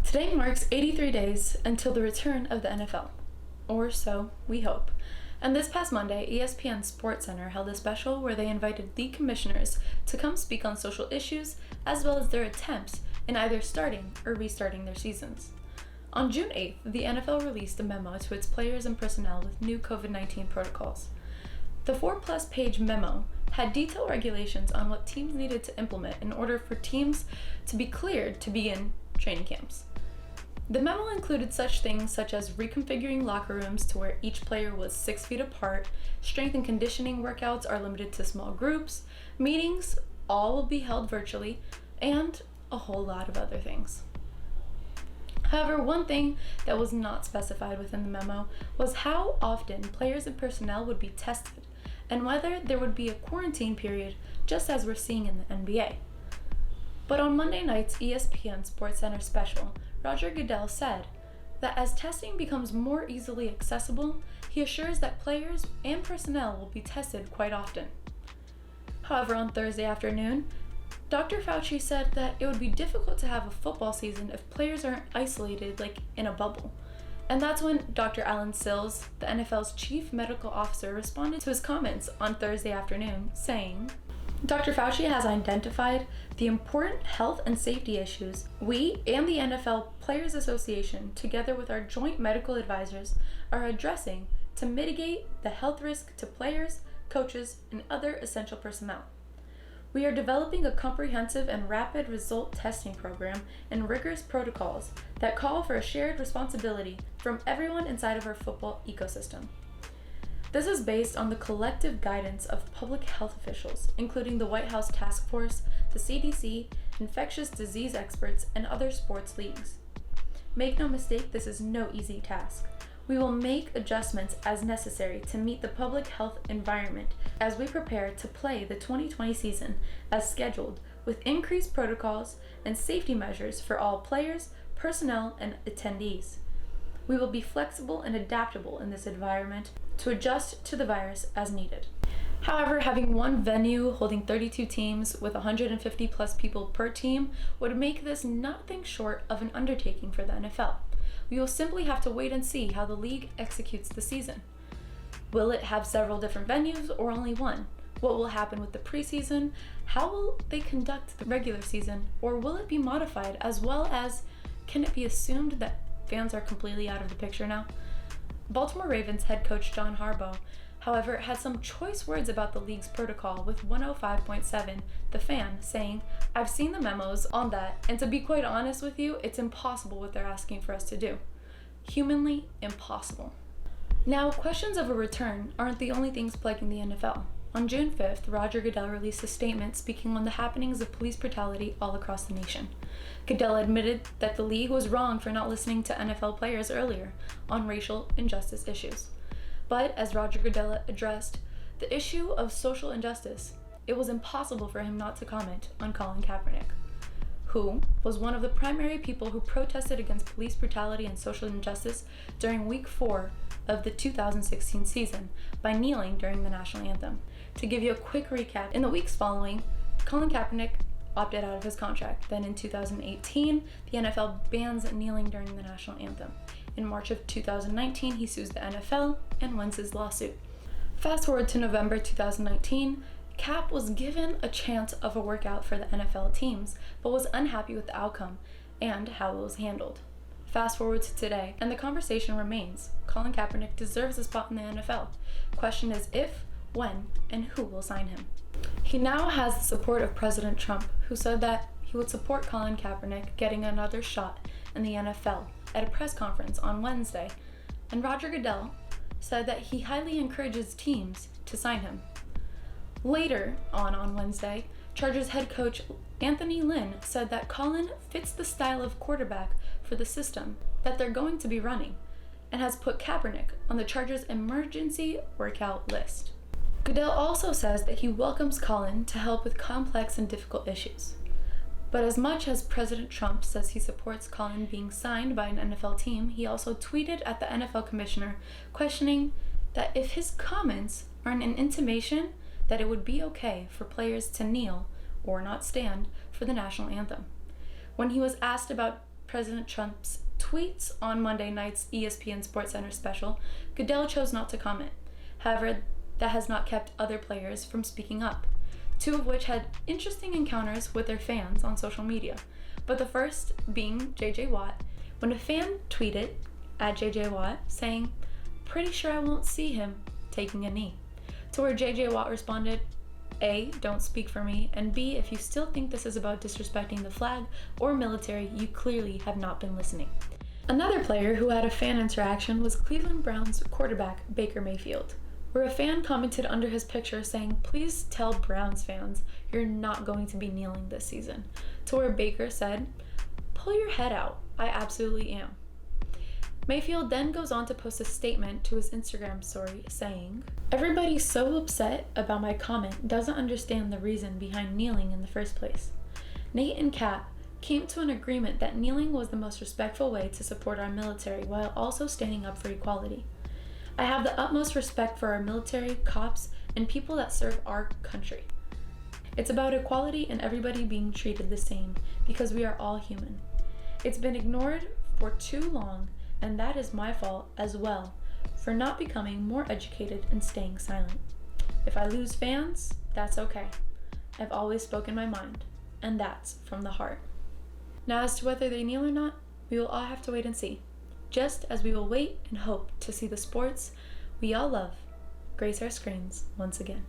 Today marks 83 days until the return of the NFL, or so we hope. And this past Monday, ESPN SportsCenter held a special where they invited league commissioners to come speak on social issues as well as their attempts in either starting or restarting their seasons. On June 8th, the NFL released a memo to its players and personnel with new COVID-19 protocols. The 4+ page memo had detailed regulations on what teams needed to implement in order for teams to be cleared to begin training camps. The memo included such things such as reconfiguring locker rooms to where each player was 6 feet apart, strength and conditioning workouts are limited to small groups, meetings all will be held virtually, and a whole lot of other things. However, one thing that was not specified within the memo was how often players and personnel would be tested, and whether there would be a quarantine period just as we're seeing in the NBA. But on Monday night's ESPN SportsCenter special, Roger Goodell said that as testing becomes more easily accessible, he assures that players and personnel will be tested quite often. However, on Thursday afternoon, Dr. Fauci said that it would be difficult to have a football season if players aren't isolated like in a bubble. And that's when Dr. Alan Sills, the NFL's chief medical officer, responded to his comments on Thursday afternoon, saying, Dr. Fauci has identified the important health and safety issues we and the NFL Players Association, together with our joint medical advisors, are addressing to mitigate the health risk to players, coaches, and other essential personnel. We are developing a comprehensive and rapid result testing program and rigorous protocols that call for a shared responsibility from everyone inside of our football ecosystem. This is based on the collective guidance of public health officials, including the White House Task Force, the CDC, infectious disease experts, and other sports leagues. Make no mistake, this is no easy task. We will make adjustments as necessary to meet the public health environment as we prepare to play the 2020 season as scheduled, with increased protocols and safety measures for all players, personnel, and attendees. We will be flexible and adaptable in this environment to adjust to the virus as needed. However, having one venue holding 32 teams with 150 plus people per team would make this nothing short of an undertaking for the NFL. We will simply have to wait and see how the league executes the season. Will it have several different venues or only one? What will happen with the preseason? How will they conduct the regular season? Or will it be modified, as well as can it be assumed that fans are completely out of the picture now? Baltimore Ravens head coach John Harbaugh, however, had some choice words about the league's protocol, with 105.7 The Fan saying, I've seen the memos on that, and to be quite honest with you, it's impossible what they're asking for us to do. Humanly impossible. Now, questions of a return aren't the only things plaguing the NFL. On June 5th, Roger Goodell released a statement speaking on the happenings of police brutality all across the nation. Goodell admitted that the league was wrong for not listening to NFL players earlier on racial injustice issues. But as Roger Goodell addressed the issue of social injustice, it was impossible for him not to comment on Colin Kaepernick, who was one of the primary people who protested against police brutality and social injustice during Week 4 of the 2016 season by kneeling during the national anthem. To give you a quick recap, in the weeks following, Colin Kaepernick opted out of his contract. Then in 2018, the NFL bans kneeling during the national anthem. In March of 2019, he sues the NFL and wins his lawsuit. Fast forward to November 2019, Cap was given a chance of a workout for the NFL teams, but was unhappy with the outcome and how it was handled. Fast forward to today, and the conversation remains. Colin Kaepernick deserves a spot in the NFL. Question is if, when, and who will sign him. He now has the support of President Trump, who said that he would support Colin Kaepernick getting another shot in the NFL at a press conference on Wednesday, and Roger Goodell said that he highly encourages teams to sign him. Later on Wednesday, Chargers head coach Anthony Lynn said that Colin fits the style of quarterback for the system that they're going to be running, and has put Kaepernick on the Chargers' emergency workout list. Goodell also says that he welcomes Colin to help with complex and difficult issues. But as much as President Trump says he supports Colin being signed by an NFL team, he also tweeted at the NFL commissioner questioning that if his comments are an intimation that it would be okay for players to kneel or not stand for the national anthem. When he was asked about President Trump's tweets on Monday night's ESPN SportsCenter special, Goodell chose not to comment. However, that has not kept other players from speaking up, two of which had interesting encounters with their fans on social media. But the first being JJ Watt, when a fan tweeted at JJ Watt saying, "Pretty sure I won't see him taking a knee," to where JJ Watt responded, A, don't speak for me, and B, if you still think this is about disrespecting the flag or military, you clearly have not been listening. Another player who had a fan interaction was Cleveland Browns quarterback Baker Mayfield, where a fan commented under his picture saying, "Please tell Browns fans you're not going to be kneeling this season," to where Baker said, "Pull your head out, I absolutely am." Mayfield then goes on to post a statement to his Instagram story saying, "Everybody so upset about my comment doesn't understand the reason behind kneeling in the first place. Nate and Cap came to an agreement that kneeling was the most respectful way to support our military while also standing up for equality. I have the utmost respect for our military, cops, and people that serve our country. It's about equality and everybody being treated the same because we are all human. It's been ignored for too long, and that is my fault as well for not becoming more educated and staying silent. If I lose fans, that's okay. I've always spoken my mind, and that's from the heart." Now, as to whether they kneel or not, we will all have to wait and see, just as we will wait and hope to see the sports we all love grace our screens once again.